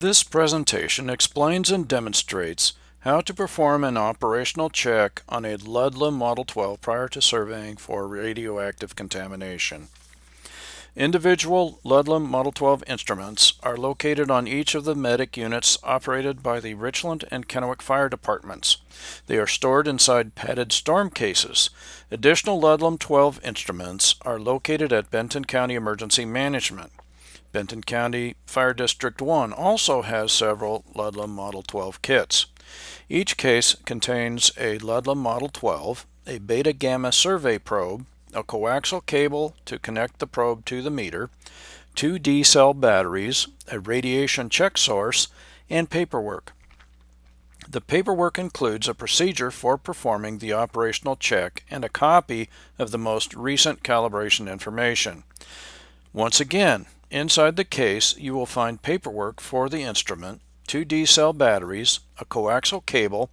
This presentation explains and demonstrates how to perform an operational check on a Ludlum Model 12 prior to surveying for radioactive contamination. Individual Ludlum Model 12 instruments are located on each of the medic units operated by the Richland and Kennewick Fire Departments. They are stored inside padded storm cases. Additional Ludlum 12 instruments are located at Benton County Emergency Management. Benton County Fire District 1 also has several Ludlum Model 12 kits. Each case contains a Ludlum Model 12, a beta-gamma survey probe, a coaxial cable to connect the probe to the meter, 2 D-cell batteries, a radiation check source, and paperwork. The paperwork includes a procedure for performing the operational check and a copy of the most recent calibration information. Once again, inside the case you will find paperwork for the instrument, 2 D-cell batteries, a coaxial cable,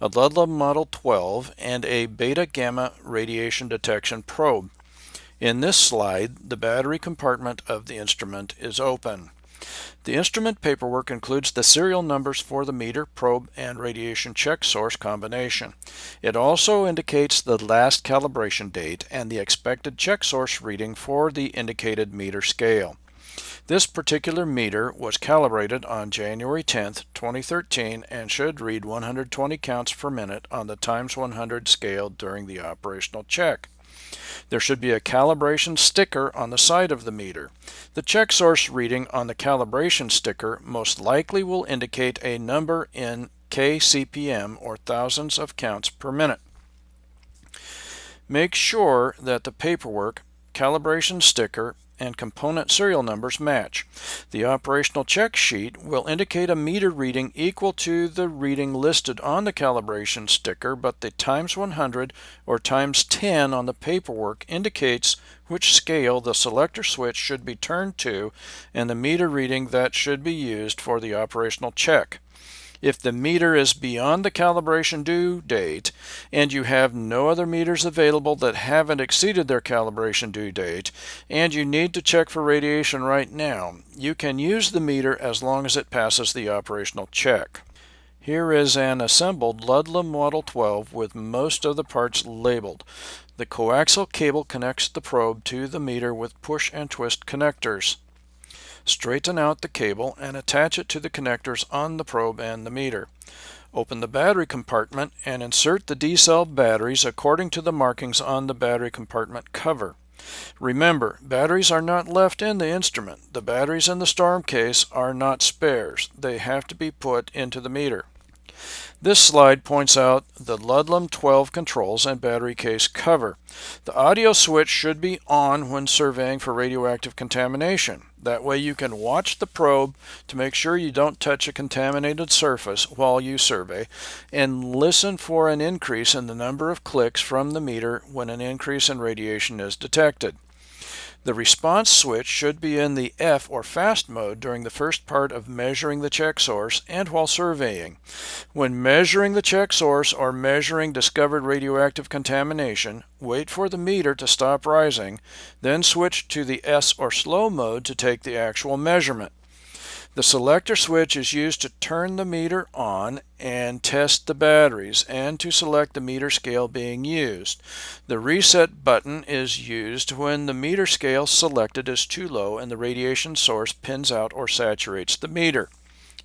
a Ludlum Model 12, and a beta-gamma radiation detection probe. In this slide, the battery compartment of the instrument is open. The instrument paperwork includes the serial numbers for the meter, probe, and radiation check source combination. It also indicates the last calibration date and the expected check source reading for the indicated meter scale. This particular meter was calibrated on January 10, 2013 and should read 120 counts per minute on the ×100 scale during the operational check. There should be a calibration sticker on the side of the meter. The check source reading on the calibration sticker most likely will indicate a number in kCPM or thousands of counts per minute. Make sure that the paperwork, calibration sticker, and component serial numbers match. The operational check sheet will indicate a meter reading equal to the reading listed on the calibration sticker, but the ×100 or ×10 on the paperwork indicates which scale the selector switch should be turned to and the meter reading that should be used for the operational check. If the meter is beyond the calibration due date and you have no other meters available that haven't exceeded their calibration due date and you need to check for radiation right now, you can use the meter as long as it passes the operational check. Here is an assembled Ludlum Model 12 with most of the parts labeled. The coaxial cable connects the probe to the meter with push and twist connectors. Straighten out the cable and attach it to the connectors on the probe and the meter. Open the battery compartment and insert the D-cell batteries according to the markings on the battery compartment cover. Remember, batteries are not left in the instrument. The batteries in the storm case are not spares. They have to be put into the meter. This slide points out the Ludlum 12 controls and battery case cover. The audio switch should be on when surveying for radioactive contamination. That way you can watch the probe to make sure you don't touch a contaminated surface while you survey, and listen for an increase in the number of clicks from the meter when an increase in radiation is detected. The response switch should be in the F or fast mode during the first part of measuring the check source and while surveying. When measuring the check source or measuring discovered radioactive contamination, wait for the meter to stop rising, then switch to the S or slow mode to take the actual measurement. The selector switch is used to turn the meter on and test the batteries and to select the meter scale being used. The reset button is used when the meter scale selected is too low and the radiation source pins out or saturates the meter.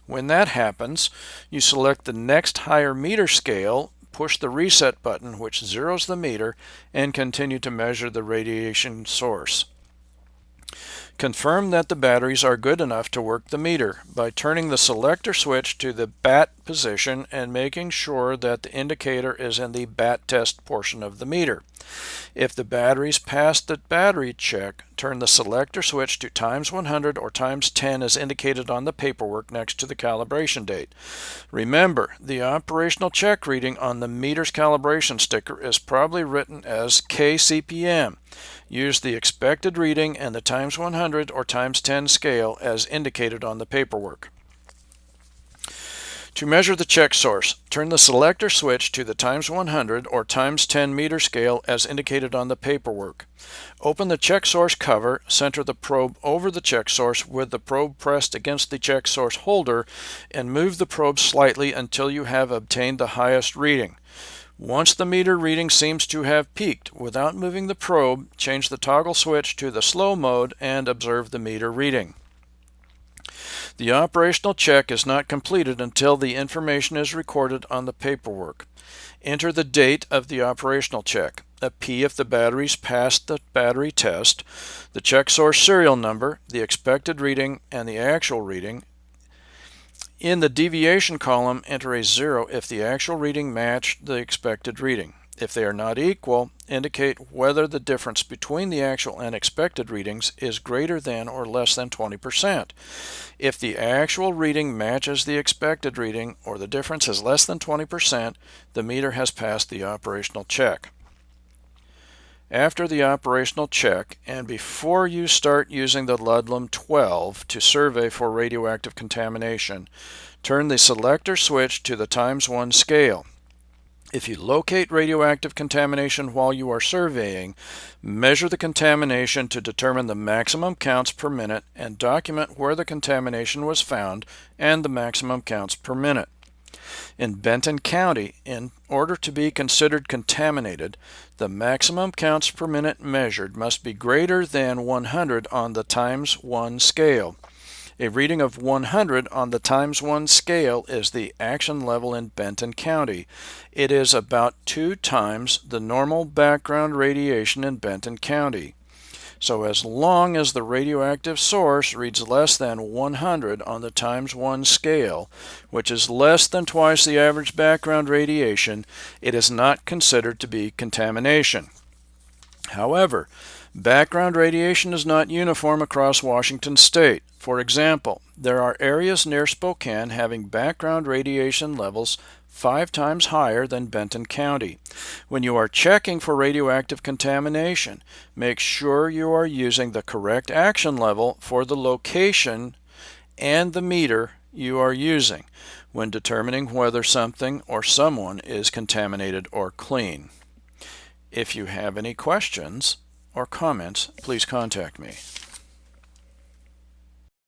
When that happens, you select the next higher meter scale, push the reset button which zeroes the meter, and continue to measure the radiation source. Confirm that the batteries are good enough to work the meter by turning the selector switch to the BAT position and making sure that the indicator is in the BAT test portion of the meter. If the batteries pass the battery check, turn the selector switch to ×100 or ×10 as indicated on the paperwork next to the calibration date. Remember, the operational check reading on the meter's calibration sticker is probably written as kCPM. Use the expected reading and the ×100 or ×10 scale as indicated on the paperwork. To measure the check source, turn the selector switch to the times 100 or times 10 meter scale as indicated on the paperwork. Open the check source cover, center the probe over the check source with the probe pressed against the check source holder, and move the probe slightly until you have obtained the highest reading. Once the meter reading seems to have peaked, without moving the probe, change the toggle switch to the slow mode and observe the meter reading. The operational check is not completed until the information is recorded on the paperwork. Enter the date of the operational check, a P if the batteries passed the battery test, the check source serial number, the expected reading, and the actual reading. In the deviation column, enter a 0 if the actual reading matched the expected reading. If they are not equal, indicate whether the difference between the actual and expected readings is greater than or less than 20%. If the actual reading matches the expected reading or the difference is less than 20%, the meter has passed the operational check. After the operational check and before you start using the Ludlum 12 to survey for radioactive contamination, turn the selector switch to the times 1 scale. If you locate radioactive contamination while you are surveying, measure the contamination to determine the maximum counts per minute and document where the contamination was found and the maximum counts per minute. In Benton County, in order to be considered contaminated, the maximum counts per minute measured must be greater than 100 on the times 1 scale. A reading of 100 on the times 1 scale is the action level in Benton County. It is about 2 times the normal background radiation in Benton County. So as long as the radioactive source reads less than 100 on the times 1 scale, which is less than twice the average background radiation, it is not considered to be contamination. However, background radiation is not uniform across Washington State. For example, there are areas near Spokane having background radiation levels 5 times higher than Benton County. When you are checking for radioactive contamination, make sure you are using the correct action level for the location and the meter you are using when determining whether something or someone is contaminated or clean. If you have any questions or comments, please contact me.